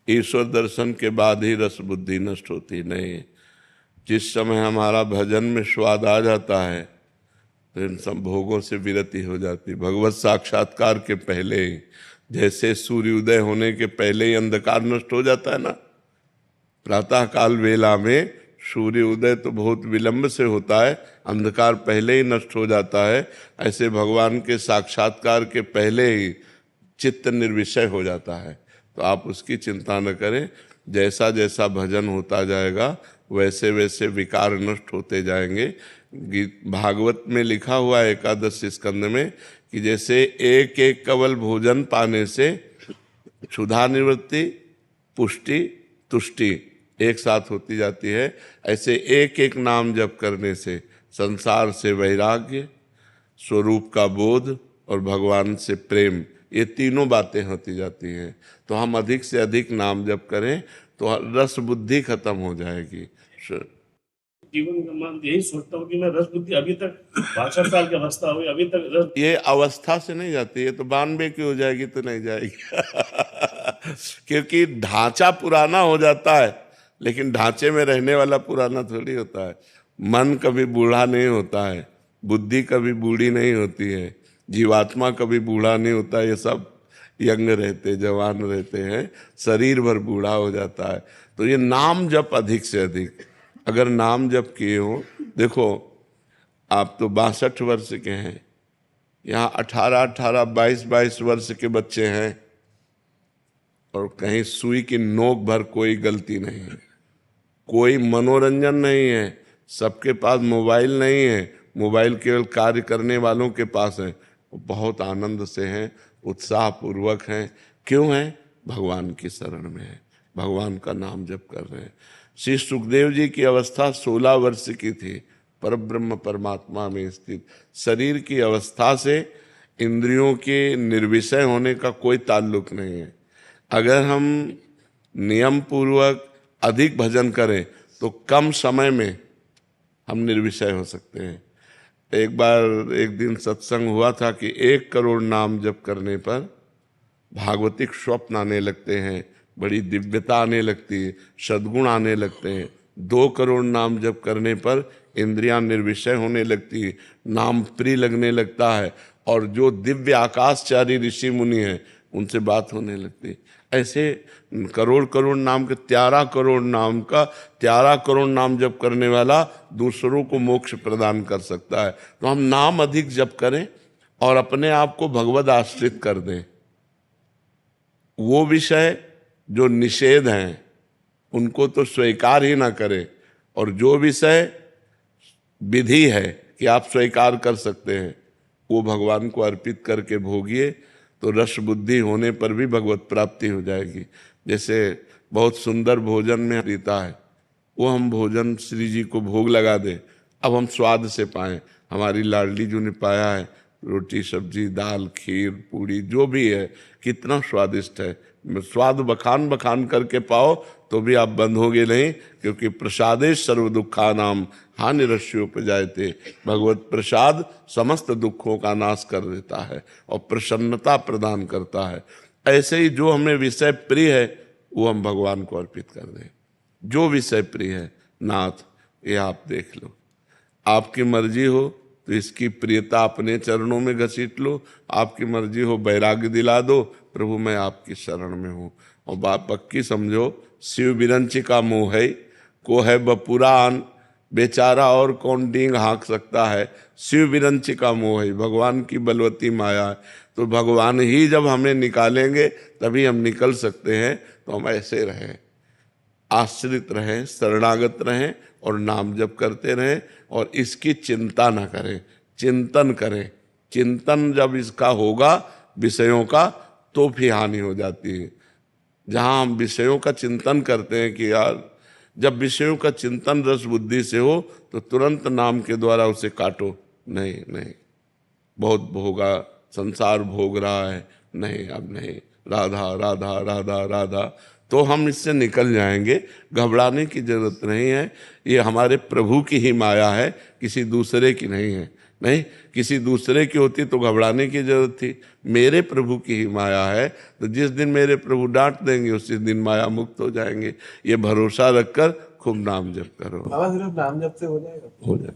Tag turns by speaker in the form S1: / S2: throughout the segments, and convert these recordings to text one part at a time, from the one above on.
S1: ईश्वर दर्शन के बाद ही रस बुद्धि नष्ट होती नहीं। जिस समय हमारा भजन में स्वाद आ जाता है तो इन सब भोगों से विरति हो जाती। भगवत साक्षात्कार के पहले ही, जैसे सूर्योदय होने के पहले ही अंधकार नष्ट हो जाता है ना, प्रातः काल वेला में सूर्य उदय तो बहुत विलंब से होता है, अंधकार पहले ही नष्ट हो जाता है। ऐसे भगवान के साक्षात्कार के पहले ही चित्त निर्विषय हो जाता है। तो आप उसकी चिंता न करें, जैसा जैसा भजन होता जाएगा वैसे वैसे विकार नष्ट होते जाएंगे। भागवत में लिखा हुआ है एकादश स्कंद में कि जैसे एक एक कवल भोजन पाने से क्षुधा निवृत्ति, पुष्टि, तुष्टि एक साथ होती जाती है, ऐसे एक एक नाम जप करने से संसार से वैराग्य, स्वरूप का बोध और भगवान से प्रेम, ये तीनों बातें होती जाती हैं। तो हम अधिक से अधिक नाम जप करें तो रस बुद्धि खत्म हो जाएगी।
S2: जीवन में मैं यही सोचता हूँ कि मैं रस बुद्धि अभी तक 62 साल की अवस्था हुई, अभी तक रस,
S1: ये अवस्था से नहीं जाती है तो 92 की हो जाएगी तो नहीं जाएगी क्योंकि ढांचा पुराना हो जाता है, लेकिन ढांचे में रहने वाला पुराना थोड़ी होता है। मन कभी बूढ़ा नहीं होता है, बुद्धि कभी बूढ़ी नहीं होती है, जीवात्मा कभी बूढ़ा नहीं होता। ये सब यंग रहते, जवान रहते हैं, शरीर भर बूढ़ा हो जाता है। तो ये नाम जप अधिक से अधिक, अगर नाम जप किए हो, देखो आप तो 62 वर्ष के हैं, यहाँ 18-18, 22-22 वर्ष के बच्चे हैं और कहीं सुई की नोक भर कोई गलती नहीं है, कोई मनोरंजन नहीं है, सबके पास मोबाइल नहीं है, मोबाइल केवल कार्य करने वालों के पास है, वो बहुत आनंद से हैं, उत्साह पूर्वक हैं। क्यों हैं? भगवान की शरण में है, भगवान का नाम जप कर रहे हैं। श्री सुखदेव जी की अवस्था 16 वर्ष की थी, परब्रह्म परमात्मा में स्थित। शरीर की अवस्था से इंद्रियों के निर्विषय होने का कोई ताल्लुक नहीं है। अगर हम नियम पूर्वक अधिक भजन करें तो कम समय में हम निर्विषय हो सकते हैं। एक बार एक दिन सत्संग हुआ था कि 1 करोड़ नाम जप करने पर भागवतिक स्वप्न आने लगते हैं, बड़ी दिव्यता आने लगती है, सद्गुण आने लगते हैं। 2 करोड़ नाम जप करने पर इंद्रियां निर्विषय होने लगती है, नाम प्रिय लगने लगता है, और जो दिव्य आकाशचारी ऋषि मुनि हैं उनसे बात होने लगती है। ऐसे करोड़ करोड़ नाम के 13 करोड़ नाम का 13 करोड़ नाम जप करने वाला दूसरों को मोक्ष प्रदान कर सकता है। तो हम नाम अधिक जप करें और अपने आप को भगवद आश्रित कर दें। वो विषय जो निषेध हैं उनको तो स्वीकार ही ना करें, और जो विषय विधि है कि आप स्वीकार कर सकते हैं वो भगवान को अर्पित करके भोगिए, तो रस बुद्धि होने पर भी भगवत प्राप्ति हो जाएगी। जैसे बहुत सुंदर भोजन में रीता है, वो हम भोजन श्री जी को भोग लगा दें, अब हम स्वाद से पाएं। हमारी लाडली जी ने पाया है, रोटी सब्जी दाल खीर पूड़ी जो भी है कितना स्वादिष्ट है, स्वाद बखान बखान करके पाओ तो भी आप बंद होगे नहीं, क्योंकि प्रसादे सर्व दुखा नाम हानि रस्योपजायते। भगवत प्रसाद समस्त दुखों का नाश कर देता है और प्रसन्नता प्रदान करता है। ऐसे ही जो हमें विषय प्रिय है वो हम भगवान को अर्पित कर दें। जो विषय प्रिय है, नाथ ये आप देख लो, आपकी मर्जी हो तो इसकी प्रियता अपने चरणों में घसीट लो, आपकी मर्जी हो वैराग्य दिला दो, प्रभु मैं आपकी शरण में हूँ। और बात पक्की समझो, शिव बिरंची का मोह है, को है बपुरान, बेचारा और कौन डींग हाँक सकता है। शिव बिरंची का मोह है, भगवान की बलवती माया है। तो भगवान ही जब हमें निकालेंगे तभी हम निकल सकते हैं। तो हम ऐसे रहें, आश्रित रहें, शरणागत रहें और नाम जप करते रहें, और इसकी चिंता ना करें, चिंतन करें। चिंतन जब इसका होगा विषयों का तो भी हानि हो जाती है। जहाँ हम विषयों का चिंतन करते हैं कि यार, जब विषयों का चिंतन रस बुद्धि से हो तो तुरंत नाम के द्वारा उसे काटो। नहीं नहीं, बहुत भोगा, संसार भोग रहा है, नहीं अब नहीं, राधा राधा राधा राधा, तो हम इससे निकल जाएंगे। घबराने की जरूरत नहीं है, ये हमारे प्रभु की ही माया है, किसी दूसरे की नहीं है। नहीं, किसी दूसरे की होती तो घबराने की जरूरत थी। मेरे प्रभु की ही माया है, तो जिस दिन मेरे प्रभु डांट देंगे उसी दिन माया मुक्त हो जाएंगे। ये भरोसा रखकर खूब नाम जप करो।
S3: बाबा सिर्फ नाम जप से हो जाएगा?
S1: हो जाए,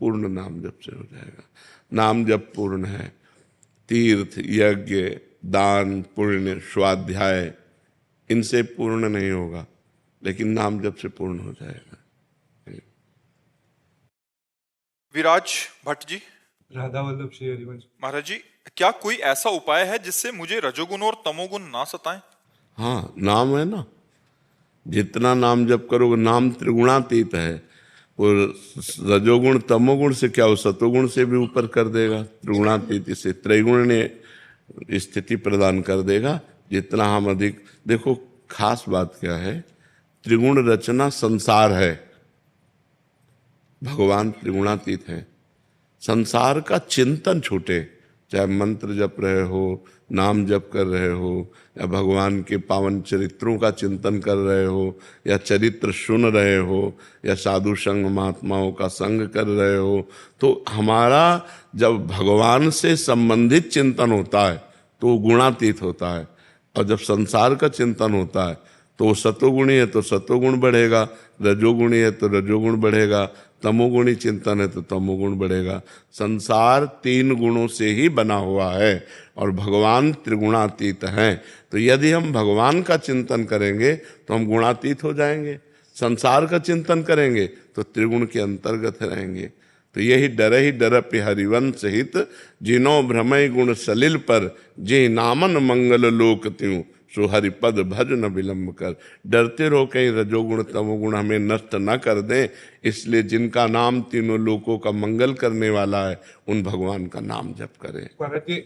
S1: पूर्ण नाम जप से हो जाएगा। नाम जप पूर्ण है। तीर्थ, यज्ञ, दान, पुण्य, स्वाध्याय, इनसे पूर्ण नहीं होगा, लेकिन नाम जप से पूर्ण हो जाएगा।
S4: विराज भट्ट जी।
S3: राधा वल्लभ श्री हरिवंश
S4: महाराज जी, क्या कोई ऐसा उपाय है जिससे मुझे रजोगुण और तमोगुण ना सताएं?
S1: हाँ, नाम है ना, जितना नाम जप करोगे, नाम त्रिगुणातीत है। वो रजोगुण तमोगुण से क्या, वो सतोगुण से भी ऊपर कर देगा। त्रिगुणातीत से त्रैगुण ने स्थिति प्रदान कर देगा। जितना हम अधिक, देखो खास बात क्या है, त्रिगुण रचना संसार है, भगवान त्रिगुणातीत है। संसार का चिंतन छूटे, चाहे मंत्र जप रहे हो, नाम जप कर रहे हो, या भगवान के पावन चरित्रों का चिंतन कर रहे हो, या चरित्र सुन रहे हो, या साधु संग महात्माओं का संग कर रहे हो, तो हमारा जब भगवान से संबंधित चिंतन होता है तो वो गुणातीत होता है। और जब संसार का चिंतन होता है तो वो सतोगुणी है तो सतोगुण बढ़ेगा, रजोगुणी है तो रजोगुण बढ़ेगा, तमोगुणी चिंतन है तो तमोगुण बढ़ेगा। संसार 3 गुणों से ही बना हुआ है और भगवान त्रिगुणातीत हैं। तो यदि हम भगवान का चिंतन करेंगे तो हम गुणातीत हो जाएंगे, संसार का चिंतन करेंगे तो त्रिगुण के अंतर्गत रहेंगे। तो यही डरप हरिवंश हित, जिनो भ्रमय गुण सलिल पर, जे नामन मंगल लोक त्यों, सो हरिपद भज न विलंब कर। डरते रहो कहीं रजोगुण तमोगुण हमें नष्ट न कर दें, इसलिए जिनका नाम तीनों लोकों का मंगल करने वाला है उन भगवान का नाम जप करें।
S3: महाराज जी,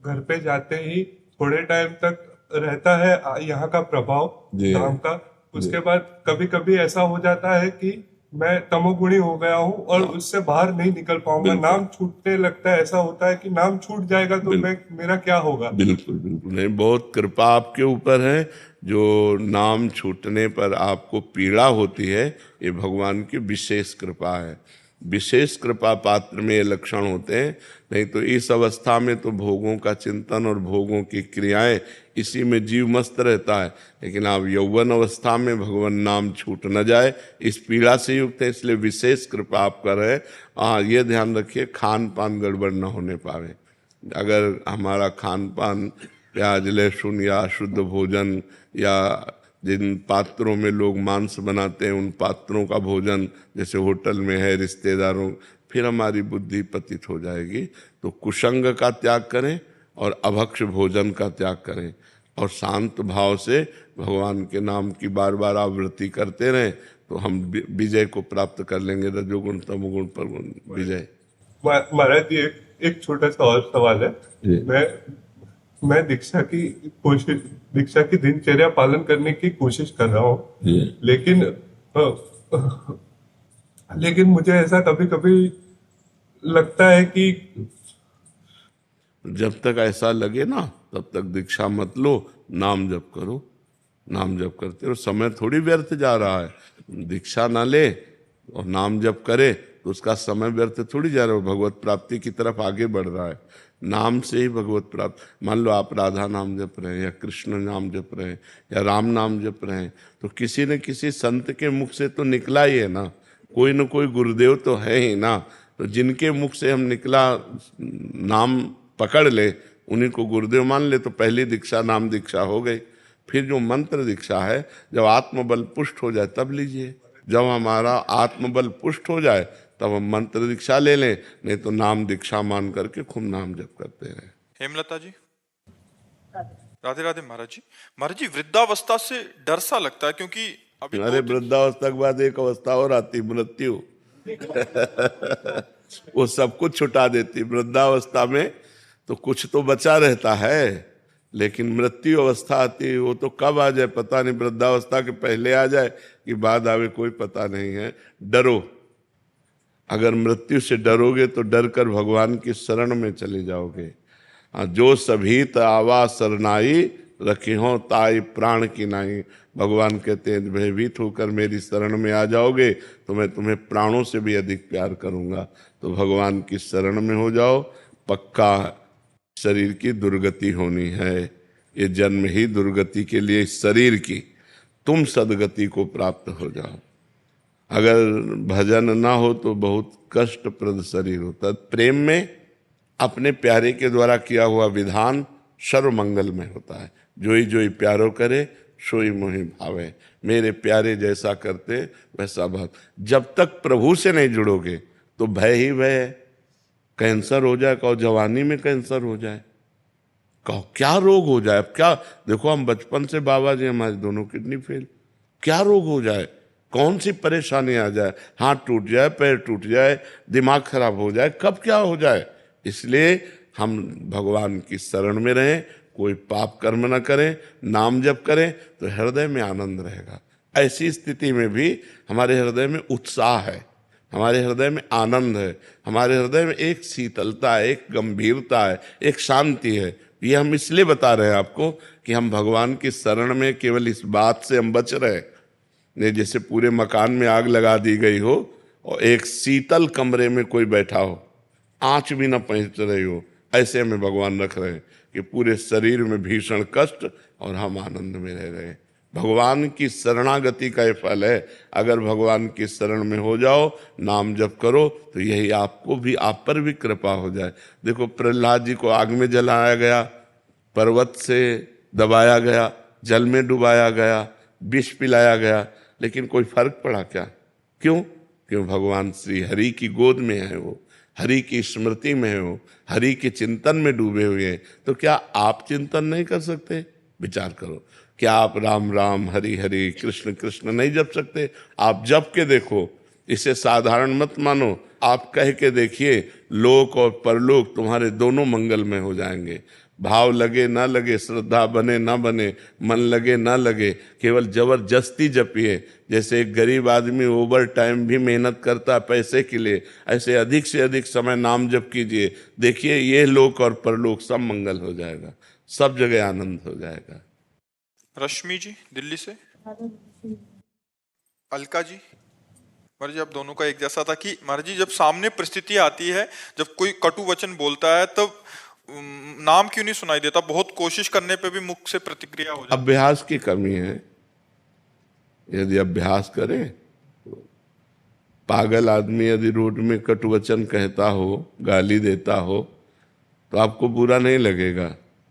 S3: घर पे जाते ही थोड़े टाइम तक रहता है यहाँ का प्रभाव नाम का, उसके बाद कभी कभी ऐसा हो जाता है कि मैं तमोगुणी हो गया हूँ और उससे बाहर नहीं निकल पाऊंगा, नाम छूटने लगता है। ऐसा होता है कि नाम छूट जाएगा तो मेरा क्या होगा?
S1: बिल्कुल बिल्कुल नहीं, बहुत कृपा आपके ऊपर है। जो नाम छूटने पर आपको पीड़ा होती है, ये भगवान की विशेष कृपा है। विशेष कृपा पात्र में ये लक्षण होते हैं, नहीं तो इस अवस्था में तो भोगों का चिंतन और भोगों की क्रियाएं, इसी में जीव मस्त रहता है। लेकिन आप यौवन अवस्था में भगवान नाम छूट न जाए, इस पीड़ा से युक्त है, इसलिए विशेष कृपा आप कर रहे हैं। हाँ, ये ध्यान रखिए खान पान गड़बड़ न होने पावे। अगर हमारा खान पान प्याज लहसुन या शुद्ध भोजन, या जिन पात्रों में लोग मांस बनाते हैं उन पात्रों का भोजन जैसे होटल में है, रिश्तेदारों, फिर हमारी बुद्धि पतित हो जाएगी। तो कुसंग का त्याग करें और अभक्ष भोजन का त्याग करें, और शांत भाव से भगवान के नाम की बार बार आवृत्ति करते रहें, तो हम विजय को प्राप्त कर लेंगे, रजोगुण तमोगुण पर विजय।
S3: महाराज जी, एक छोटा सा और सवाल है। मैं दीक्षा की दिनचर्या पालन करने की कोशिश कर रहा हूँ, लेकिन मुझे ऐसा कभी कभी लगता है कि
S1: जब तक ऐसा लगे ना तब तक दीक्षा मत लो, नाम जप करो। नाम जप करते रहो, समय थोड़ी व्यर्थ जा रहा है। दीक्षा ना ले और नाम जप करे तो उसका समय व्यर्थ थोड़ी जा रहा है, भगवत प्राप्ति की तरफ आगे बढ़ रहा है। नाम से ही भगवत प्राप्त। मान लो आप राधा नाम जप रहे हैं, या कृष्ण नाम जप रहे हैं, या राम नाम जप रहे हैं, तो किसी न किसी संत के मुख से तो निकला ही है ना, कोई न कोई गुरुदेव तो है ही ना। तो जिनके मुख से हम निकला नाम पकड़ ले, उन्हीं को गुरुदेव मान ले, तो पहली दीक्षा नाम दीक्षा हो गई। फिर जो मंत्र दीक्षा है, जब आत्मबल पुष्ट हो जाए तब लीजिए। जब हमारा आत्मबल पुष्ट हो जाए तब हम मंत्र दीक्षा ले लें, नहीं तो नाम दीक्षा मान करके खूब नाम जप करते रहे।
S4: हेमलता जी। राधे राधे महाराज जी। महाराज जी, वृद्धावस्था से डर सा लगता है, क्योंकि अभी
S1: अरे वृद्धावस्था के बाद एक अवस्था और आती, मृत्यु। वो सब कुछ छुटा देती। वृद्धावस्था में तो कुछ तो बचा रहता है, लेकिन मृत्यु अवस्था आती है, वो तो कब आ जाए पता नहीं। वृद्धावस्था के पहले आ जाए कि बाद आवे कोई पता नहीं है। डरो, अगर मृत्यु से डरोगे तो डर कर भगवान की शरण में चले जाओगे। जो सभीत आवा सरनाई, रखी हो ताई प्राण की नाई। भगवान कहते हैं भयभीत होकर मेरी शरण में आ जाओगे तो मैं तुम्हें प्राणों से भी अधिक प्यार करूंगा। तो भगवान की शरण में हो जाओ, पक्का शरीर की दुर्गति होनी है। ये जन्म ही दुर्गति के लिए इस शरीर की, तुम सदगति को प्राप्त हो जाओ। अगर भजन ना हो तो बहुत कष्टप्रद शरीर होता। प्रेम में अपने प्यारे के द्वारा किया हुआ विधान सर्वमंगल में होता है। जोई जोई प्यारो करे सोई मोहि भावे। मेरे प्यारे जैसा करते वैसा भाव। जब तक प्रभु से नहीं जुड़ोगे तो भय ही भय है। कैंसर हो जाए, कहो जवानी में कैंसर हो जाए, कहो क्या रोग हो जाए। अब क्या देखो, हम बचपन से बाबा जी हमारे दोनों किडनी फेल, क्या रोग हो जाए, कौन सी परेशानी आ जाए, हाथ टूट जाए, पैर टूट जाए, दिमाग खराब हो जाए, कब क्या हो जाए। इसलिए हम भगवान की शरण में रहें, कोई पाप कर्म न करें, नाम जप करें तो हृदय में आनंद रहेगा। ऐसी स्थिति में भी हमारे हृदय में उत्साह है, हमारे हृदय में आनंद है, हमारे हृदय में एक शीतलता है, एक गंभीरता है, एक शांति है। ये हम इसलिए बता रहे हैं आपको कि हम भगवान की शरण में केवल इस बात से हम बच रहे नहीं, जैसे पूरे मकान में आग लगा दी गई हो और एक शीतल कमरे में कोई बैठा हो, आंच भी ना पहुंच रही हो, ऐसे हमें भगवान रख रहे हैं कि पूरे शरीर में भीषण कष्ट और हम आनंद में रह रहे हैं। भगवान की शरणागति का ये फल है। अगर भगवान की शरण में हो जाओ, नाम जप करो तो यही आपको भी, आप पर भी कृपा हो जाए। देखो प्रहलाद जी को आग में जलाया गया, पर्वत से दबाया गया, जल में डुबाया गया, विष पिलाया गया, लेकिन कोई फर्क पड़ा क्या? क्यों? क्यों भगवान श्री हरि की गोद में है, वो हरि की स्मृति में है, वो हरि के चिंतन में डूबे हुए हैं। तो क्या आप चिंतन नहीं कर सकते? विचार करो, क्या आप राम राम हरि हरि कृष्ण कृष्ण नहीं जप सकते? आप जप के देखो, इसे साधारण मत मानो, आप कह के देखिए, लोक और परलोक तुम्हारे दोनों मंगल में हो जाएंगे। भाव लगे ना लगे, श्रद्धा बने ना बने, मन लगे ना लगे, केवल जबरदस्ती जपिए। जैसे एक गरीब आदमी ओवर टाइम भी मेहनत करता है पैसे के लिए, ऐसे अधिक से अधिक समय नाम जप कीजिए। देखिए ये लोक और परलोक सब मंगल हो जाएगा, सब जगह आनंद हो जाएगा।
S4: रश्मि जी दिल्ली से। अलका जी। महाराज जी आप दोनों का एक जैसा था कि महाराज जी जब सामने परिस्थिति आती है, जब कोई कटु वचन बोलता है, तब नाम क्यों नहीं सुनाई देता? बहुत कोशिश करने पे भी मुख से प्रतिक्रिया हो जाती है।
S1: अभ्यास की कमी है। यदि अभ्यास करे, पागल आदमी यदि रोड में कटु वचन कहता हो, गाली देता हो, तो आपको बुरा नहीं लगेगा,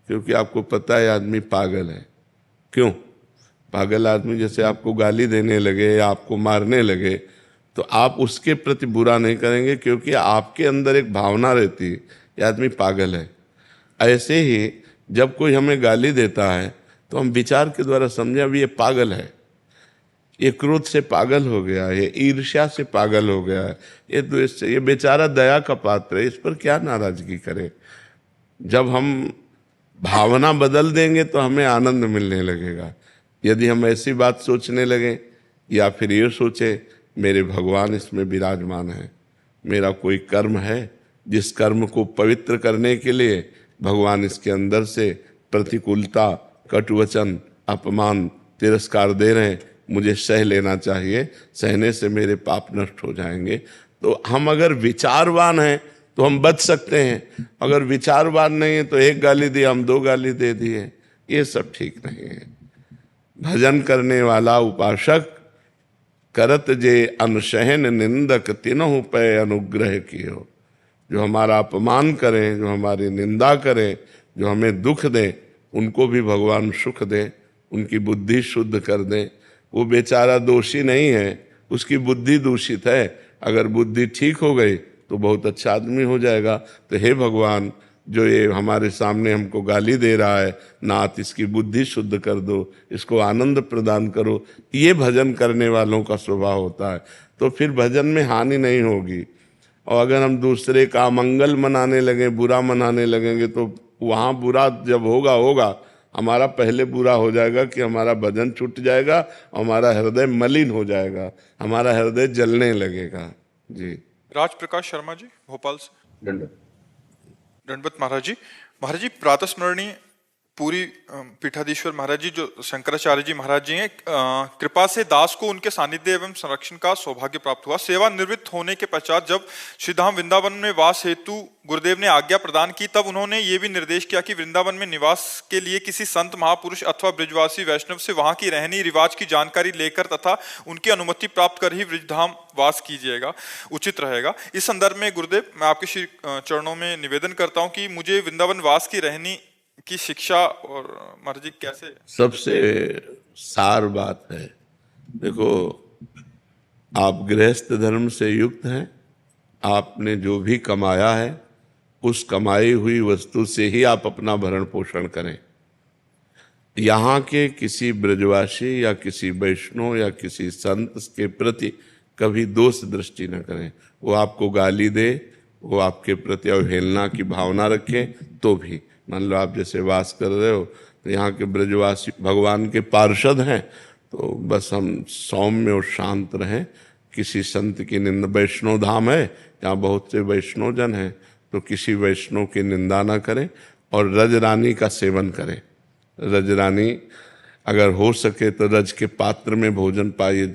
S1: क्योंकि आपको पता है आदमी पागल है। क्यों? पागल आदमी जैसे आपको गाली देने लगे या आपको मारने लगे तो आप उसके प्रति बुरा नहीं करेंगे, क्योंकि आपके अंदर एक भावना रहती है ये आदमी पागल है। ऐसे ही जब कोई हमें गाली देता है तो हम विचार के द्वारा समझे अभी ये पागल है, ये क्रोध से पागल हो गया, ये ईर्ष्या से पागल हो गया है, ये द्वेष से, ये बेचारा दया का पात्र है, इस पर क्या नाराजगी करें। जब हम भावना बदल देंगे तो हमें आनंद मिलने लगेगा। यदि हम ऐसी बात सोचने लगें या फिर ये सोचे मेरे भगवान इसमें विराजमान है, मेरा कोई कर्म है जिस कर्म को पवित्र करने के लिए भगवान इसके अंदर से प्रतिकूलता, कटुवचन, अपमान, तिरस्कार दे रहे हैं, मुझे सह लेना चाहिए, सहने से मेरे पाप नष्ट हो जाएंगे। तो हम अगर विचारवान हैं तो हम बच सकते हैं, अगर विचारवान नहीं है तो एक गाली दी हम 2 गाली दे दिए, ये सब ठीक नहीं है। भजन करने वाला उपासक करत जे अनुशहन निंदक तिनहु पे अनुग्रह कियो। जो हमारा अपमान करें, जो हमारी निंदा करें, जो हमें दुख दें, उनको भी भगवान सुख दें, उनकी बुद्धि शुद्ध कर दें। वो बेचारा दोषी नहीं है, उसकी बुद्धि दूषित है, अगर बुद्धि ठीक हो गई तो बहुत अच्छा आदमी हो जाएगा। तो हे भगवान, जो ये हमारे सामने हमको गाली दे रहा है, नाथ इसकी बुद्धि शुद्ध कर दो, इसको आनंद प्रदान करो। ये भजन करने वालों का स्वभाव होता है। तो फिर भजन में हानि नहीं होगी। और अगर हम दूसरे का मंगल मनाने लगे, बुरा मनाने लगेंगे, तो वहाँ बुरा जब होगा हमारा पहले बुरा हो जाएगा कि हमारा भजन छूट जाएगा, हमारा हृदय मलिन हो जाएगा, हमारा हृदय जलने लगेगा। जी।
S4: राज प्रकाश शर्मा जी भोपाल से। दंडवत महाराज जी। महाराज जी प्रातः स्मरणीय पूरी पीठाधीश्वर महाराज जी जो शंकराचार्य जी महाराज जी हैं, कृपा से दास को उनके सानिध्य एवं संरक्षण का सौभाग्य प्राप्त हुआ। सेवानिवृत्त होने के पश्चात जब श्रीधाम वृंदावन में वास हेतु गुरुदेव ने आज्ञा प्रदान की, तब उन्होंने ये भी निर्देश किया कि वृंदावन में निवास के लिए किसी संत महापुरुष अथवा ब्रजवासी वैष्णव से वहां की रहनी रिवाज की जानकारी लेकर तथा उनकी अनुमति प्राप्त कर ही ब्रजधाम वास कीजिएगा, उचित रहेगा। इस संदर्भ में गुरुदेव, मैं आपके श्री चरणों में निवेदन करता हूँ कि मुझे वृंदावन वास की रहनी की शिक्षा और मर्जी कैसे।
S1: सबसे सार बात है, देखो आप गृहस्थ धर्म से युक्त हैं, आपने जो भी कमाया है उस कमाई हुई वस्तु से ही आप अपना भरण पोषण करें। यहाँ के किसी ब्रजवासी या किसी वैष्णव या किसी संत के प्रति कभी दोष दृष्टि न करें। वो आपको गाली दे, वो आपके प्रति अवहेलना की भावना रखे तो भी, मान लो आप जैसे वास कर रहे हो तो यहाँ के ब्रजवासी भगवान के पार्षद हैं, तो बस हम सौम्य और शांत रहें। किसी संत की निंदा, वैष्णव धाम है यहाँ बहुत से वैष्णव जन हैं, तो किसी वैष्णव की निंदा ना करें और रज रानी का सेवन करें। रज रानी अगर हो सके तो रज के पात्र में भोजन पाइए,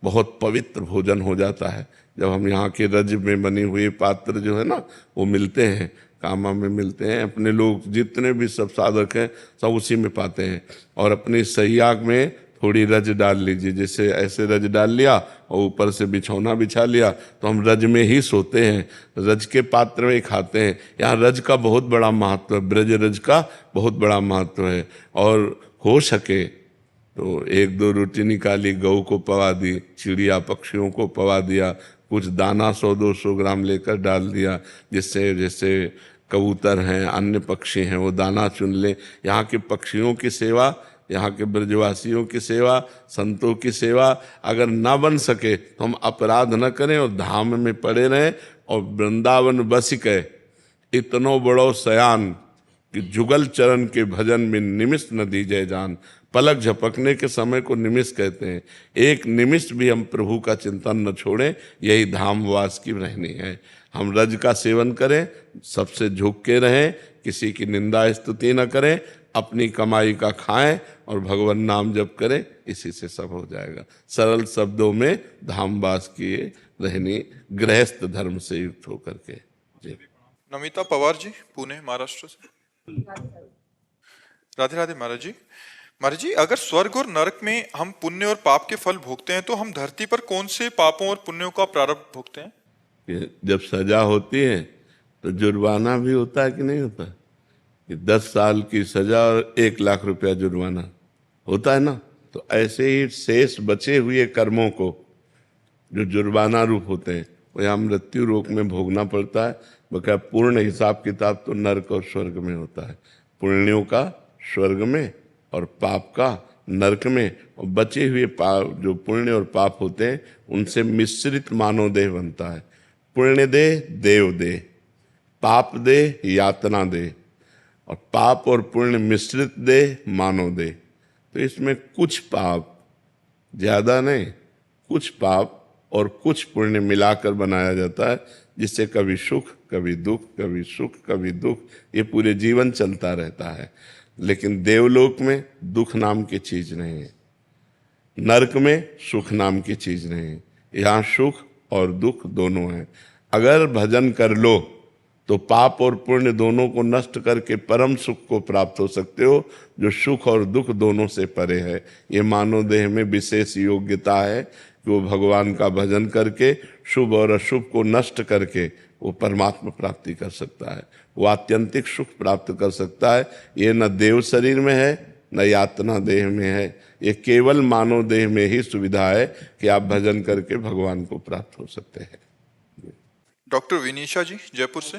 S1: बहुत पवित्र भोजन हो जाता है। जब हम यहाँ के रज में बनी हुई पात्र जो है ना वो मिलते हैं, कामा में मिलते हैं, अपने लोग जितने भी सब साधक हैं सब उसी में पाते हैं। और अपनी सैयाग में थोड़ी रज डाल लीजिए, जैसे ऐसे रज डाल लिया और ऊपर से बिछौना बिछा लिया तो हम रज में ही सोते हैं, रज के पात्र में खाते हैं। यहाँ रज का बहुत बड़ा महत्व है, ब्रज रज का बहुत बड़ा महत्व है। और हो सके तो 1-2 रोटी निकाली, गऊ को पवा दी, चिड़िया पक्षियों को पवा दिया, कुछ दाना 100-200 ग्राम लेकर डाल दिया, जिससे जैसे कबूतर हैं, अन्य पक्षी हैं, वो दाना चुन ले। यहाँ के पक्षियों की सेवा, यहाँ के ब्रजवासियों की सेवा, संतों की सेवा अगर ना बन सके तो हम अपराध न करें और धाम में पड़े रहें। और वृंदावन बस के इतनो बड़ो सयान कि जुगल चरण के भजन में निमिष न दीजिए जान। पलक झपकने के समय को निमिष कहते हैं। एक निमिष भी हम प्रभु का चिंतन न छोड़ें, यही धामवास की रहनी है। हम रज का सेवन करें, सबसे झुक के रहें, किसी की निंदा स्तुति न करें, अपनी कमाई का खाएं और भगवान नाम जप करें, इसी से सब हो जाएगा। सरल शब्दों में धामवास की रहनी गृहस्थ धर्म से युक्त होकर के। जी।
S4: नमिता पवार जी, पुणे महाराष्ट्र से। राधे राधे महाराज जी। महाराज जी, अगर स्वर्ग और नरक में हम पुण्य और पाप के फल भोगते हैं तो हम धरती पर कौन से पापों और पुण्यों का प्रारब्ध भोगते हैं?
S1: जब सजा होती है तो जुर्माना भी होता है कि नहीं होता? कि 10 साल की सजा और 1 लाख रुपया जुर्माना होता है ना। तो ऐसे ही शेष बचे हुए कर्मों को जो जुर्माना रूप होते हैं वो यहाँ मृत्यु लोक में भोगना पड़ता है। बकाया पूर्ण हिसाब किताब तो नरक और स्वर्ग में होता है। पुण्यों का स्वर्ग में और पाप का नरक में। और बचे हुए पाप, जो पुण्य और पाप होते हैं, उनसे मिश्रित मानव देह बनता है। पुण्य दे देव दे, पाप दे यातना दे, और पाप और पुण्य मिश्रित दे मानव दे। तो इसमें कुछ पाप, ज्यादा नहीं, कुछ पाप और कुछ पुण्य मिलाकर बनाया जाता है, जिससे कभी सुख कभी दुख, कभी सुख कभी दुख, ये पूरे जीवन चलता रहता है। लेकिन देवलोक में दुख नाम की चीज नहीं है, नरक में सुख नाम की चीज नहीं है। यहाँ सुख और दुख दोनों हैं। अगर भजन कर लो तो पाप और पुण्य दोनों को नष्ट करके परम सुख को प्राप्त हो सकते हो, जो सुख और दुख दोनों से परे है। ये मानव देह में विशेष योग्यता है कि वो भगवान का भजन करके शुभ और अशुभ को नष्ट करके वो परमात्मा प्राप्ति कर सकता है, वो आत्यंतिक सुख प्राप्त कर सकता है। ये न देव शरीर में है न यातना देह में है, ये केवल मानव देह में ही सुविधा है कि आप भजन करके भगवान को प्राप्त हो सकते हैं।
S4: डॉक्टर विनीशा जी, जयपुर से।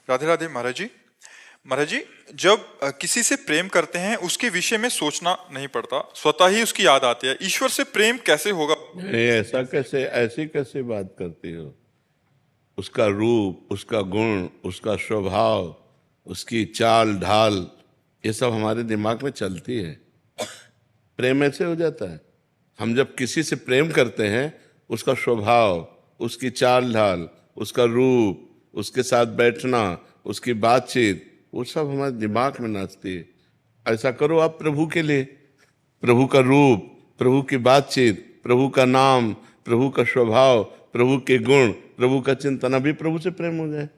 S4: राधे राधे महाराज जी। महाराज जी, जब किसी से प्रेम करते हैं उसके विषय में सोचना नहीं पड़ता, स्वतः ही उसकी याद आती है। ईश्वर से प्रेम कैसे होगा?
S1: ऐसा कैसे, ऐसी कैसे बात करती हो? उसका रूप, उसका गुण, उसका स्वभाव, उसकी चाल ढाल, ये सब हमारे दिमाग में चलती है। प्रेम ऐसे हो जाता है। हम जब किसी से प्रेम करते हैं, उसका स्वभाव, उसकी चाल ढाल, उसका रूप, उसके साथ बैठना, उसकी बातचीत, वो सब हमारे दिमाग में नाचती है। ऐसा करो आप प्रभु के लिए, प्रभु का रूप, प्रभु की बातचीत, प्रभु का नाम, प्रभु का स्वभाव, प्रभु के गुण, प्रभु का चिंतन, अभी प्रभु से प्रेम हो जाए।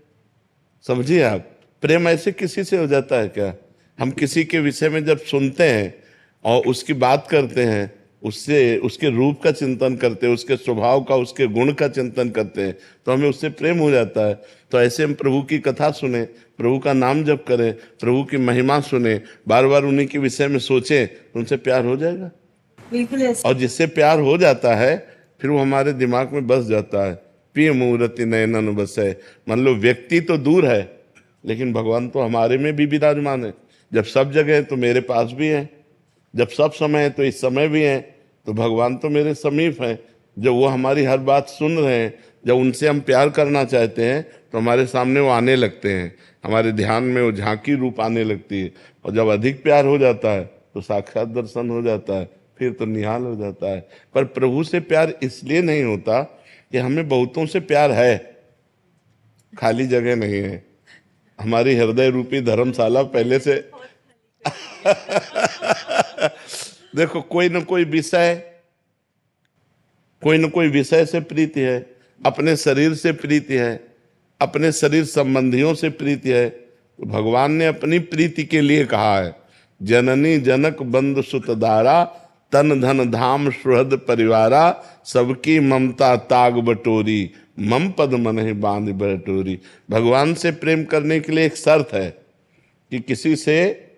S1: समझिए आप, प्रेम ऐसे किसी से हो जाता है क्या? हम किसी के विषय में जब सुनते हैं और उसकी बात करते हैं, उससे उसके रूप का चिंतन करते हैं, उसके स्वभाव का, उसके गुण का चिंतन करते हैं, तो हमें उससे प्रेम हो जाता है। तो ऐसे हम प्रभु की कथा सुने, प्रभु का नाम जप करें, प्रभु की महिमा सुने, बार बार उन्हीं के विषय में सोचें, तो उनसे प्यार हो जाएगा।
S5: बिल्कुल ऐसा।
S1: और जिससे प्यार हो जाता है फिर वो हमारे दिमाग में बस जाता है। पिय मूर्ति नयनन बसे। मान लो व्यक्ति तो दूर है, लेकिन भगवान तो हमारे में भी विराजमान है। जब सब जगह है तो मेरे पास भी है, जब सब समय है तो इस समय भी है, तो भगवान तो मेरे समीप है। जब वो हमारी हर बात सुन रहे हैं, जब उनसे हम प्यार करना चाहते हैं तो हमारे सामने वो आने लगते हैं, हमारे ध्यान में वो झांकी रूप आने लगती है। और जब अधिक प्यार हो जाता है तो साक्षात दर्शन हो जाता है, फिर तो निहाल हो जाता है। पर प्रभु से प्यार इसलिए नहीं होता कि हमें बहुतों से प्यार है, खाली जगह नहीं है। हमारी हृदय रूपी धर्मशाला पहले से देखो, कोई न कोई विषय से प्रीति है, अपने शरीर से प्रीति है, अपने शरीर संबंधियों से प्रीति है। तो भगवान ने अपनी प्रीति के लिए कहा है, जननी जनक बंधु सुतदारा, तन धन धाम सुहृद परिवारा, सबकी ममता ताग बटोरी, मम पद मन ही बांध बटोरी। भगवान से प्रेम करने के लिए एक शर्त है कि किसी से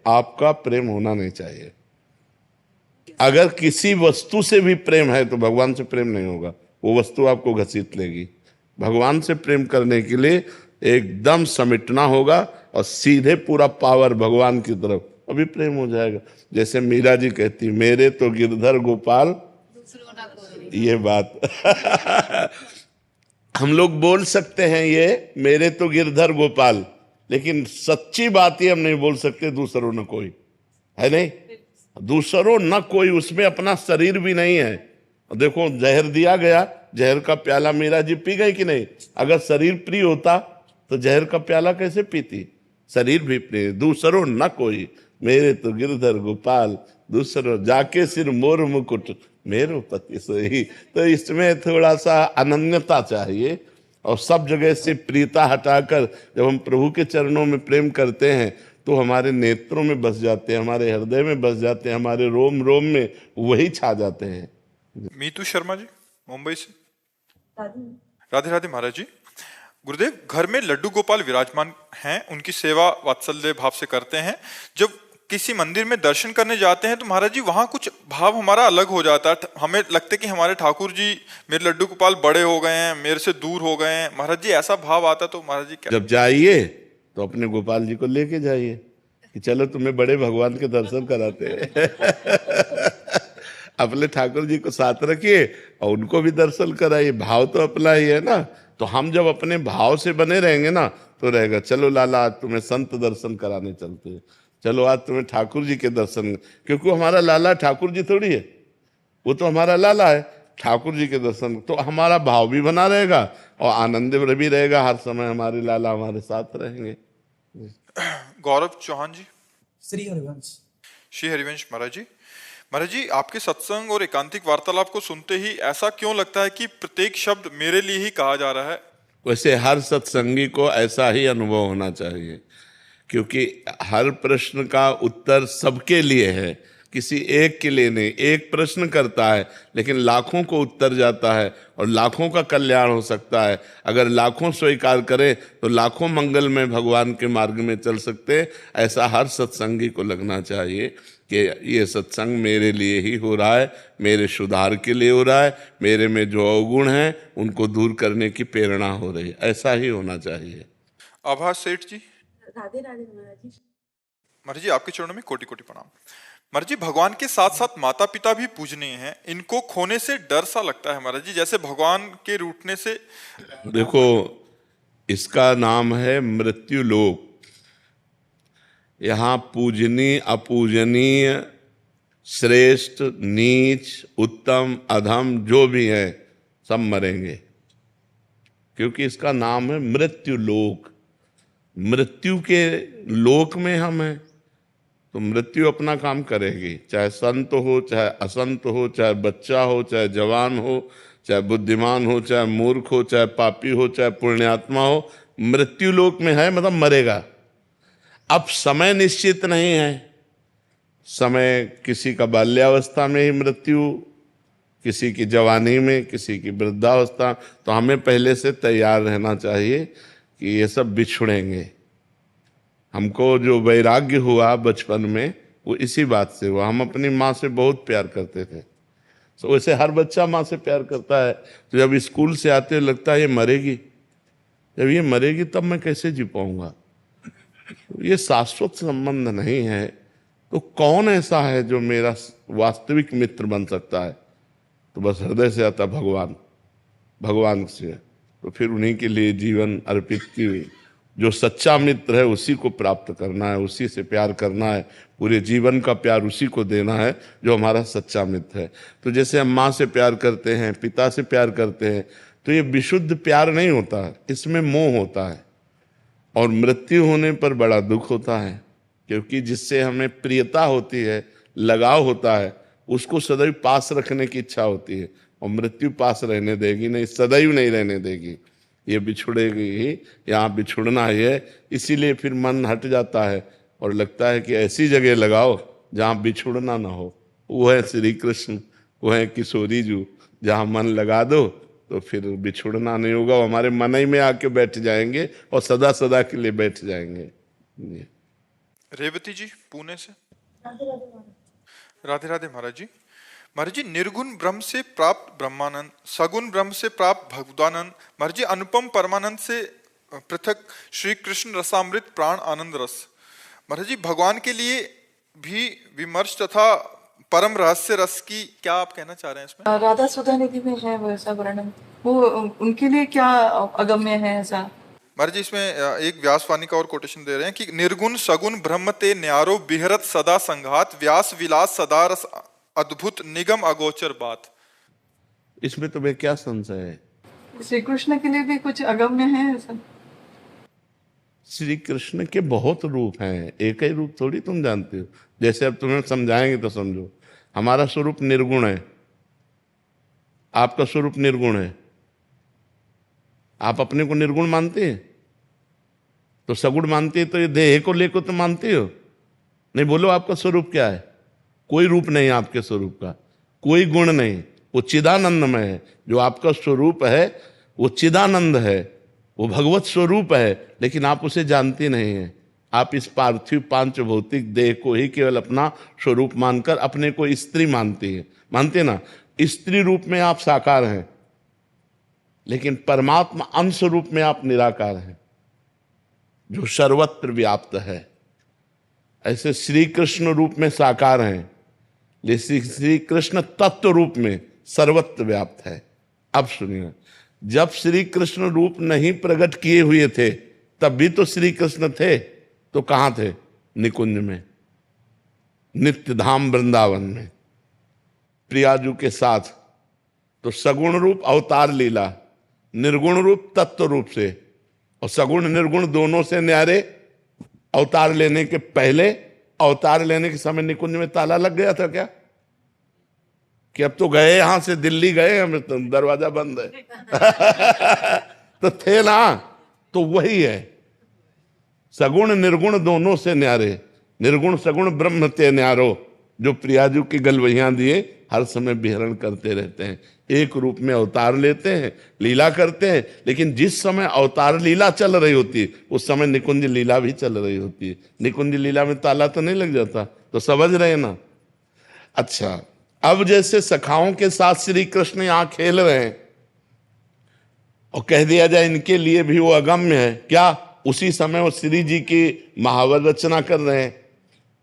S1: आपका प्रेम होना नहीं चाहिए। अगर किसी वस्तु से भी प्रेम है तो भगवान से प्रेम नहीं होगा, वो वस्तु आपको घसीट लेगी। भगवान से प्रेम करने के लिए एकदम समेटना होगा और सीधे पूरा पावर भगवान की तरफ, अभी प्रेम हो जाएगा। जैसे मीरा जी कहती, मेरे तो गिरधर गोपाल, ये बात हम लोग बोल सकते हैं ये मेरे तो गिरधर गोपाल, लेकिन सच्ची बात ये हम नहीं बोल सकते दूसरों न कोई, है नहीं? दूसरों न कोई, उसमें अपना शरीर भी नहीं है। देखो जहर दिया गया, जहर का प्याला मीरा जी पी गई कि नहीं? अगर शरीर प्रिय होता तो जहर का प्याला कैसे पीती? शरीर भी प्रिय, दूसरों न कोई, मेरे तो गिरधर गोपाल, दूसरों जाके सिर मोर मुकुट, मेरो पति सोई। तो इसमें थोड़ा सा अनन्यता चाहिए, और सब जगह से प्रियता हटाकर जब हम प्रभु के चरणों में प्रेम करते हैं तो हमारे नेत्रों में बस जाते हैं, हमारे हृदय में बस जाते हैं, हमारे रोम रोम में वही छा जाते हैं।
S4: मीतू शर्मा जी मुंबई से। राधे राधे महाराज जी। गुरुदेव, घर में लड्डू गोपाल विराजमान हैं, उनकी सेवा वात्सल्य भाव से करते हैं। जब किसी मंदिर में दर्शन करने जाते हैं तो महाराज जी वहाँ कुछ भाव हमारा अलग हो जाता है। हमें लगता है कि हमारे ठाकुर जी, मेरे लड्डू गोपाल बड़े हो गए हैं, मेरे से दूर हो गए हैं। महाराज जी ऐसा भाव आता तो महाराज जी क्या?
S1: जब जाइए तो अपने गोपाल जी को लेके जाइए कि चलो तुम्हें बड़े भगवान के दर्शन कराते हैं। अपने ठाकुर जी को साथ रखिए और उनको भी दर्शन कराइए। भाव तो अपना ही है ना। तो हम जब अपने भाव से बने रहेंगे ना तो रहेगा, चलो लाला आज तुम्हें संत दर्शन कराने चलते हैं, चलो आज तुम्हें ठाकुर जी के दर्शन, क्योंकि हमारा लाला ठाकुर जी थोड़ी है, वो तो हमारा लाला है। ठाकुर जी के दर्शन तो हमारा भाव भी बना रहेगा और आनंद भी रहेगा, हर समय हमारे लाला हमारे साथ रहेंगे।
S4: गौरव चौहान जी।
S6: श्री हरिवंश।
S4: श्री हरिवंश महाराज जी। महाराज जी, आपके सत्संग और एकांतिक वार्तालाप को सुनते ही ऐसा क्यों लगता है कि प्रत्येक शब्द मेरे लिए ही कहा जा रहा है?
S1: वैसे हर सत्संगी को ऐसा ही अनुभव होना चाहिए, क्योंकि हर प्रश्न का उत्तर सबके लिए है, किसी एक के लिए नहीं। एक प्रश्न करता है लेकिन लाखों को उत्तर जाता है और लाखों का कल्याण हो सकता है। अगर लाखों स्वीकार करें तो लाखों मंगल में भगवान के मार्ग में चल सकते हैं। ऐसा हर सत्संगी को लगना चाहिए कि ये सत्संग मेरे लिए ही हो रहा है, मेरे सुधार के लिए हो रहा है, मेरे में जो अवगुण हैं उनको दूर करने की प्रेरणा हो रही है। ऐसा ही होना चाहिए।
S4: आभास सेठ जी।
S5: राधे राधे महाराज जी।
S4: महाराज जी, आपके चरणों में कोटि कोटि प्रणाम। महाराज जी, भगवान के साथ साथ माता पिता भी पूजनीय हैं, इनको खोने से डर सा लगता है महाराज जी, जैसे भगवान के रूठने से।
S1: देखो, इसका नाम है मृत्यु लोक। यहाँ पूजनीय अपूजनीय, श्रेष्ठ नीच, उत्तम अधम जो भी है सब मरेंगे, क्योंकि इसका नाम है मृत्यु लोक। मृत्यु के लोक में हम हैं, तो मृत्यु अपना काम करेगी, चाहे संत हो, चाहे असंत हो, चाहे बच्चा हो, चाहे जवान हो, चाहे बुद्धिमान हो, चाहे मूर्ख हो, चाहे पापी हो, चाहे पुण्यात्मा हो, मृत्यु लोक में है, मतलब मरेगा। अब समय निश्चित नहीं है, समय किसी का बाल्यावस्था में ही मृत्यु, किसी की जवानी में, किसी की वृद्धावस्था। तो हमें पहले से तैयार रहना चाहिए कि ये सब बिछुड़ेंगे। हमको जो वैराग्य हुआ बचपन में वो इसी बात से हुआ। हम अपनी माँ से बहुत प्यार करते थे, तो वैसे हर बच्चा माँ से प्यार करता है। तो जब स्कूल से आते लगता है ये मरेगी, जब ये मरेगी तब मैं कैसे जी पाऊंगा। ये शाश्वत संबंध नहीं है। तो कौन ऐसा है जो मेरा वास्तविक मित्र बन सकता है? तो बस हृदय से आता भगवान, भगवान से। तो फिर उन्हीं के लिए जीवन अर्पित की हुई। जो सच्चा मित्र है उसी को प्राप्त करना है, उसी से प्यार करना है, पूरे जीवन का प्यार उसी को देना है जो हमारा सच्चा मित्र है। तो जैसे हम माँ से प्यार करते हैं, पिता से प्यार करते हैं, तो ये विशुद्ध प्यार नहीं होता, इसमें मोह होता है। और मृत्यु होने पर बड़ा दुख होता है, क्योंकि जिससे हमें प्रियता होती है, लगाव होता है, उसको सदैव पास रखने की इच्छा होती है। और मृत्यु पास रहने देगी नहीं, सदैव नहीं रहने देगी, ये बिछुड़ेगी ही, यहाँ बिछुड़ना ही है। इसीलिए फिर मन हट जाता है और लगता है कि ऐसी जगह लगाओ जहाँ बिछुड़ना ना हो। वो है श्री कृष्ण, वो है किशोरी जी। जहाँ मन लगा दो तो फिर बिछुड़ना नहीं होगा, वो हमारे मन ही में आके बैठ जाएंगे और सदा सदा के लिए बैठ जाएंगे।
S4: रेवती जी पुणे से।
S5: राधे राधे महाराज।
S4: राधे राधे महाराज जी। महाराज जी, निर्गुण ब्रह्म से प्राप्त ब्रह्मानंद, सगुण ब्रह्म से प्राप्त भगवदानंद, महाराज जी अनुपम परमानंद से पृथक श्री कृष्ण रसामृत प्राण आनंद रस। महाराज जी, भगवान के लिए भी विमर्श तथा परम रहस्य रस की क्या आप कहना चाह रहे हैं इसमें?
S6: राधा सुधा निधि में है वैसा वर्णन, वो उनके लिए क्या अगम्य है ऐसा?
S4: महाराज जी, इसमें एक व्यासवाणी का और कोटेशन दे रहे हैं कि निर्गुण सगुण ब्रह्म ते न्यारो बिहरत सदा संघात, व्यास विलास सदा रस अद्भुत निगम अगोचर बात।
S1: इसमें तुम्हें क्या संशय है?
S6: श्री कृष्ण के लिए भी कुछ अगम्य है ऐसा?
S1: श्री कृष्ण के बहुत रूप हैं, एक ही रूप थोड़ी तुम जानते हो। जैसे अब तुम्हें समझाएंगे तो समझो। हमारा स्वरूप निर्गुण है, आपका स्वरूप निर्गुण है। आप अपने को निर्गुण मानते हैं तो सगुण मानते हैं, तो ये देह को लेकर तो मानते हो नहीं। बोलो आपका स्वरूप क्या है? कोई रूप नहीं आपके स्वरूप का, कोई गुण नहीं, वो चिदानंदमय है। जो आपका स्वरूप है वो चिदानंद है, वो भगवत स्वरूप है, लेकिन आप उसे जानते नहीं हैं। आप इस पार्थिव पांच भौतिक देह को ही केवल अपना स्वरूप मानकर अपने को स्त्री मानते हैं, मानते ना। स्त्री रूप में आप साकार हैं, लेकिन परमात्मा अंश रूप में आप निराकार हैं, जो सर्वत्र व्याप्त है। ऐसे श्री कृष्ण रूप में साकार हैं, लेकिन श्री कृष्ण तत्व रूप में सर्वत्र व्याप्त है। अब सुनिए, जब श्री कृष्ण रूप नहीं प्रकट किए हुए थे तब भी तो श्री कृष्ण थे। तो कहां थे? निकुंज में, नित्य धाम वृंदावन में प्रियाजू के साथ। तो सगुण रूप अवतार लीला, निर्गुण रूप तत्व रूप से, और सगुण निर्गुण दोनों से न्यारे। अवतार लेने के पहले, अवतार लेने के समय निकुंज में ताला लग गया था क्या? कि अब तो गए यहां से दिल्ली गए, हमें तो दरवाजा बंद है तो थे ना। तो वही है, सगुण निर्गुण दोनों से न्यारे, निर्गुण सगुण ब्रह्म ते न्यारो। जो प्रियाजू की गलवैयां दिए हर समय विहरण करते रहते हैं, एक रूप में अवतार लेते हैं, लीला करते हैं। लेकिन जिस समय अवतार लीला चल रही होती है उस समय निकुंज लीला भी चल रही होती है। निकुंज लीला में ताला तो नहीं लग जाता, तो समझ रहे ना। अच्छा, अब जैसे सखाओं के साथ श्री कृष्ण यहां खेल रहे हैं और कह दिया जाए इनके लिए भी वो अगम्य है क्या? उसी समय वो श्री जी की महावर रचना कर रहे हैं,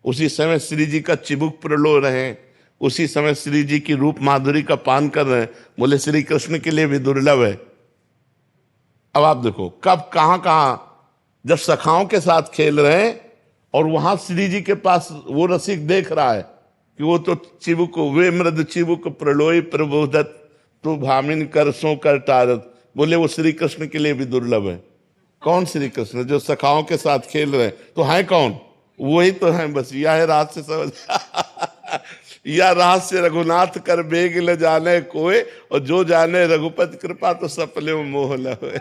S1: उसी समय श्री जी का चिबुक प्रलो रहे हैं, उसी समय श्री जी की रूप माधुरी का पान कर रहे हैं। बोले श्री कृष्ण के लिए भी दुर्लभ है। अब आप देखो कब कहां जब सखाओं के साथ खेल रहे हैं और वहां श्री जी के पास वो रसिक देख रहा है कि वो तो चिबुक, वे मृद चिबुक प्रलोय प्रबोधत, तो भामिन कर सो कर टारत। बोले वो श्री कृष्ण के लिए भी दुर्लभ है। कौन श्री कृष्ण? जो सखाओं के साथ खेल रहे हैं, तो हैं कौन? वही तो हैं। बस यह है रात से समझ या रात से रघुनाथ कर बेग ले जाने कोई, और जो जाने रघुपति कृपा तो सपने में मोह न होए।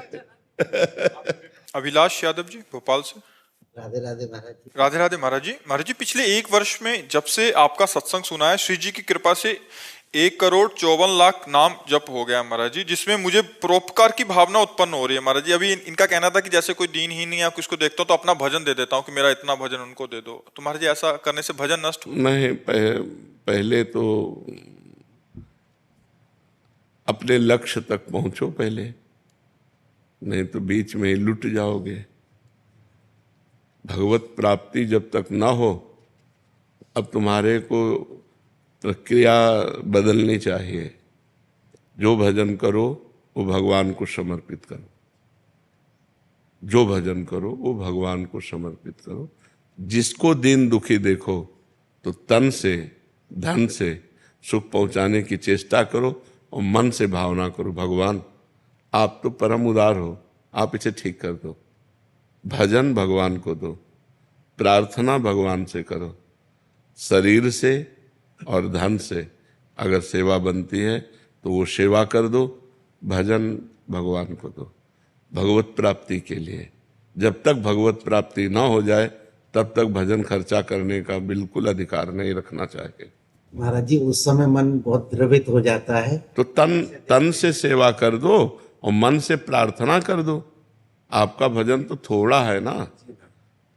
S4: अभिलाष यादव जी भोपाल से।
S7: राधे राधे महाराज जी।
S4: राधे राधे महाराज जी। महाराज जी, पिछले 1 वर्ष में जब से आपका सत्संग सुना है, श्री जी की कृपा से 1,54,00,000 नाम जप हो गया महाराज जी, जिसमें मुझे परोपकार की भावना उत्पन्न हो रही है महाराज जी। अभी इनका कहना था कि जैसे कोई दीन ही नहीं है, किसको देखता हूँ तो अपना भजन दे देता हूँ कि मेरा इतना भजन उनको दे दो। तो महाराज जी, ऐसा करने से भजन नष्ट
S1: नहीं, पहले तो अपने लक्ष्य तक पहुंचो पहले, नहीं तो बीच में ही लुट जाओगे। भगवत प्राप्ति जब तक ना हो, अब तुम्हारे को प्रक्रिया बदलनी चाहिए। जो भजन करो वो भगवान को समर्पित करो, जो भजन करो वो भगवान को समर्पित करो। जिसको दीन दुखी देखो तो तन से धन से सुख पहुंचाने की चेष्टा करो, और मन से भावना करो, भगवान आप तो परम उदार हो, आप इसे ठीक कर दो। भजन भगवान को दो, प्रार्थना भगवान से करो। शरीर से और धन से अगर सेवा बनती है तो वो सेवा कर दो, भजन भगवान को दो भगवत प्राप्ति के लिए। जब तक भगवत प्राप्ति ना हो जाए तब तक भजन खर्चा करने का बिल्कुल अधिकार नहीं रखना चाहिए।
S7: महाराज जी, उस समय मन बहुत द्रवित हो जाता है,
S1: तो तन से सेवा कर दो और मन से प्रार्थना कर दो। आपका भजन तो थोड़ा है ना,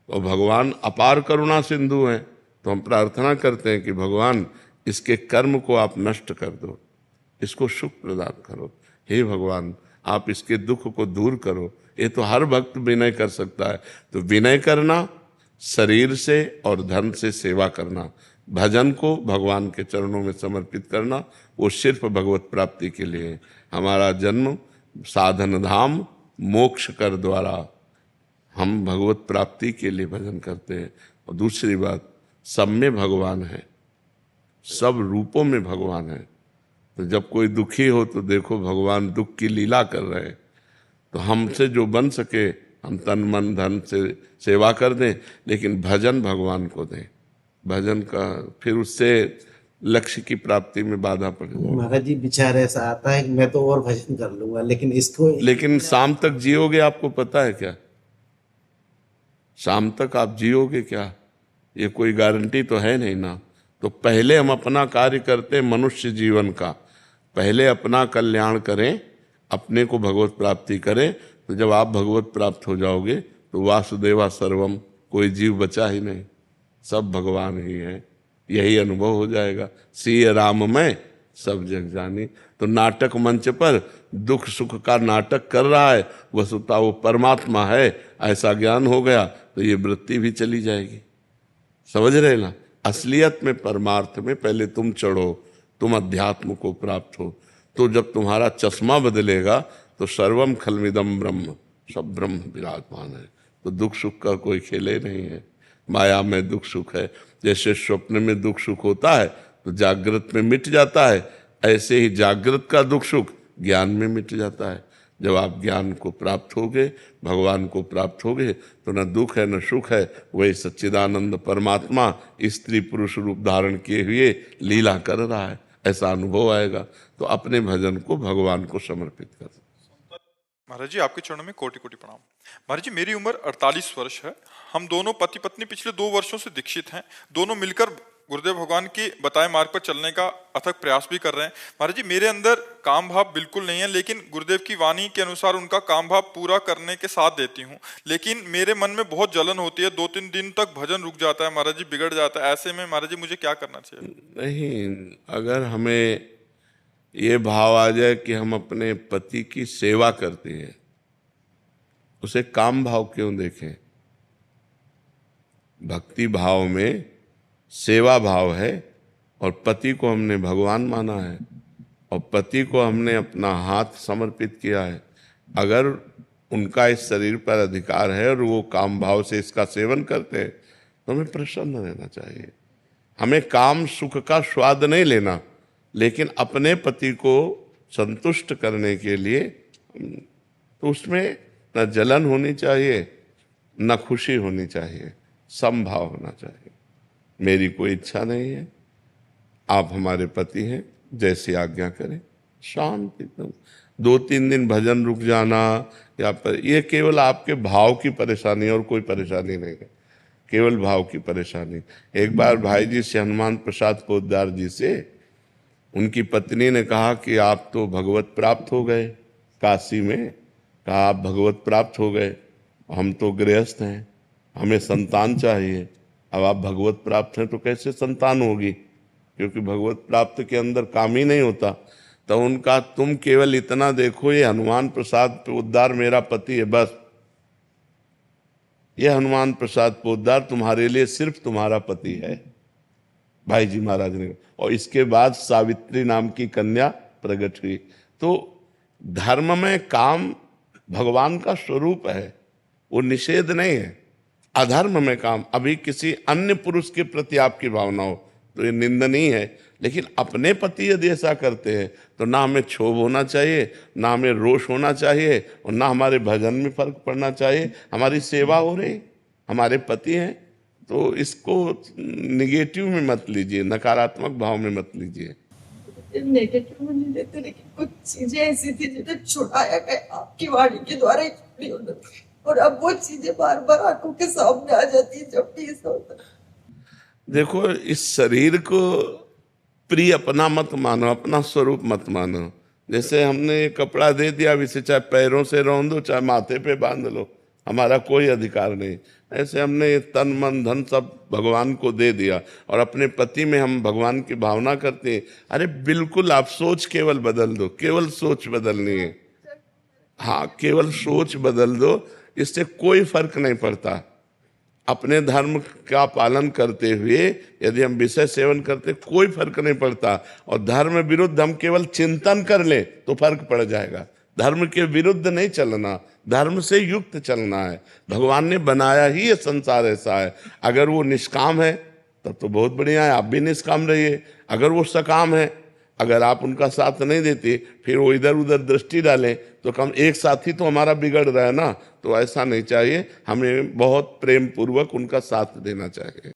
S1: और भगवान अपार करुणा सिंधु हैं, तो हम प्रार्थना करते हैं कि भगवान इसके कर्म को आप नष्ट कर दो, इसको सुख प्रदान करो। हे भगवान, आप इसके दुख को दूर करो। ये तो हर भक्त विनय कर सकता है। तो विनय करना, शरीर से और धन से सेवा करना, भजन को भगवान के चरणों में समर्पित करना, वो सिर्फ भगवत प्राप्ति के लिए है। हमारा जन्म साधन धाम मोक्ष कर द्वारा, हम भगवत प्राप्ति के लिए भजन करते हैं। और दूसरी बात, सब में भगवान है, सब रूपों में भगवान है। तो जब कोई दुखी हो तो देखो भगवान दुख की लीला कर रहे हैं। तो हमसे जो बन सके हम तन मन धन से सेवा कर दें, लेकिन भजन भगवान को दें। भजन का फिर उससे लक्ष्य की प्राप्ति में बाधा पड़ जाए।
S7: महाराज जी, विचार ऐसा आता है कि मैं तो और भजन कर लूंगा, लेकिन
S1: शाम तक जियोगे आपको पता है क्या? शाम तक आप जियोगे क्या? ये कोई गारंटी तो है नहीं ना। तो पहले हम अपना कार्य करते हैं मनुष्य जीवन का, पहले अपना कल्याण करें, अपने को भगवत प्राप्ति करें। तो जब आप भगवत प्राप्त हो जाओगे तो वासुदेवा सर्वम, कोई जीव बचा ही नहीं, सब भगवान ही है। यही अनुभव हो जाएगा। सिय राम में सब जग जानी। तो नाटक मंच पर दुख सुख का नाटक कर रहा है, वस्तुतः वो परमात्मा है, ऐसा ज्ञान हो गया तो ये वृत्ति भी चली जाएगी। समझ रहे ना? असलियत में, परमार्थ में पहले तुम चढ़ो, तुम अध्यात्म को प्राप्त हो। तो जब तुम्हारा चश्मा बदलेगा तो सर्वम खलमिदम ब्रह्म, सब ब्रह्म विराजमान है। तो दुख सुख का कोई खेले नहीं है। माया में दुख सुख है। जैसे स्वप्न में दुख सुख होता है तो जागृत में मिट जाता है, ऐसे ही जागृत का दुख सुख ज्ञान में मिट जाता है। जब आप ज्ञान को प्राप्त होगे, भगवान को प्राप्त होगे, तो न दुख है न सुख है, वही सच्चिदानंद परमात्मा स्त्री पुरुष रूप धारण किए हुए लीला कर रहा है, ऐसा अनुभव आएगा। तो अपने भजन को भगवान को समर्पित कर।
S4: महाराज जी, आपके चरणों में कोटि कोटि प्रणाम। महाराज जी, मेरी उम्र 48 वर्ष है। हम दोनों पति पत्नी पिछले 2 वर्षों से दीक्षित हैं। दोनों मिलकर गुरुदेव भगवान के बताए मार्ग पर चलने का अथक प्रयास भी कर रहे हैं। महाराज जी, मेरे अंदर काम भाव बिल्कुल नहीं है, लेकिन गुरुदेव की वाणी के अनुसार उनका काम भाव पूरा करने के साथ देती हूँ। लेकिन मेरे मन में बहुत जलन होती है, 2-3 दिन तक भजन रुक जाता है महाराज जी, बिगड़ जाता है। ऐसे में महाराज जी मुझे क्या करना चाहिए?
S1: नहीं, अगर हमें ये भाव आ जाए कि हम अपने पति की सेवा करते हैं, उसे काम भाव क्यों देखें? भक्ति भाव में सेवा भाव है, और पति को हमने भगवान माना है, और पति को हमने अपना हाथ समर्पित किया है। अगर उनका इस शरीर पर अधिकार है और वो काम भाव से इसका सेवन करते हैं तो हमें प्रसन्न रहना चाहिए। हमें काम सुख का स्वाद नहीं लेना, लेकिन अपने पति को संतुष्ट करने के लिए तो उसमें न जलन होनी चाहिए, न खुशी होनी चाहिए, समभाव होना चाहिए। मेरी कोई इच्छा नहीं है, आप हमारे पति हैं, जैसी आज्ञा करें। शांति एकदम। 2-3 दिन भजन रुक जाना या पर, ये केवल आपके भाव की परेशानी और कोई परेशानी नहीं है, केवल भाव की परेशानी। एक बार भाई जी से, हनुमान प्रसाद पोद्दार जी से, उनकी पत्नी ने कहा कि आप तो भगवत प्राप्त हो गए काशी में, कहा आप भगवत प्राप्त हो गए, हम तो गृहस्थ हैं, हमें संतान चाहिए। अब आप भगवत प्राप्त हैं तो कैसे संतान होगी, क्योंकि भगवत प्राप्त के अंदर काम ही नहीं होता। तो उनका, तुम केवल इतना देखो, ये हनुमान प्रसाद पोद्दार मेरा पति है, बस ये हनुमान प्रसाद पोद्दार तुम्हारे लिए सिर्फ तुम्हारा पति है, भाई जी महाराज ने। और इसके बाद सावित्री नाम की कन्या प्रकट हुई। तो धर्म में काम भगवान का स्वरूप है, वो निषेध नहीं है। अधर्म में काम, अभी किसी अन्य पुरुष के प्रति आपकी भावना हो तो ये निंदनीय है, लेकिन अपने पति यदि ऐसा करते हैं तो ना हमें क्षोभ होना चाहिए, ना हमें रोष होना चाहिए, और ना हमारे भजन में फर्क पड़ना चाहिए। हमारी सेवा हो रही, हमारे पति हैं, तो इसको निगेटिव में मत लीजिए, नकारात्मक भाव में मत लीजिए।
S6: नेगेटिव में नहीं लेते, लेकिन कुछ चीजें ऐसी थी जिन्हें छुड़ाया गया आपकी वाणी के द्वारा ही छुड़ी उन्होंने, और अब वो चीजें बार बार आंखों के सामने आ जाती है जब भी ऐसा होता है।
S1: देखो, इस शरीर को प्रिय अपना मत मानो, अपना स्वरूप मत मानो। जैसे हमने ये कपड़ा दे दिया, अब इसे चाहे पैरों से रौंद दो, चाहे माथे पे बांध लो, हमारा कोई अधिकार नहीं। ऐसे हमने ये तन मन धन सब भगवान को दे दिया, और अपने पति में हम भगवान की भावना करते हैं। अरे बिल्कुल, आप सोच केवल बदल दो, केवल सोच बदलनी है। हाँ, केवल सोच बदल दो, इससे कोई फर्क नहीं पड़ता। अपने धर्म का पालन करते हुए यदि हम विषय सेवन करते, कोई फर्क नहीं पड़ता। और धर्म विरुद्ध हम केवल चिंतन कर ले तो फर्क पड़ जाएगा। धर्म के विरुद्ध नहीं चलना, धर्म से युक्त चलना है। भगवान ने बनाया ही ये संसार ऐसा है। अगर वो निष्काम है तब तो बहुत बढ़िया है, आप भी निष्काम रहिए। अगर वो सकाम है, अगर आप उनका साथ नहीं देते, फिर वो इधर उधर दृष्टि डालें, तो कम एक साथी तो हमारा बिगड़ रहा है ना। तो ऐसा नहीं चाहिए, हमें बहुत प्रेम पूर्वक उनका साथ देना चाहिए।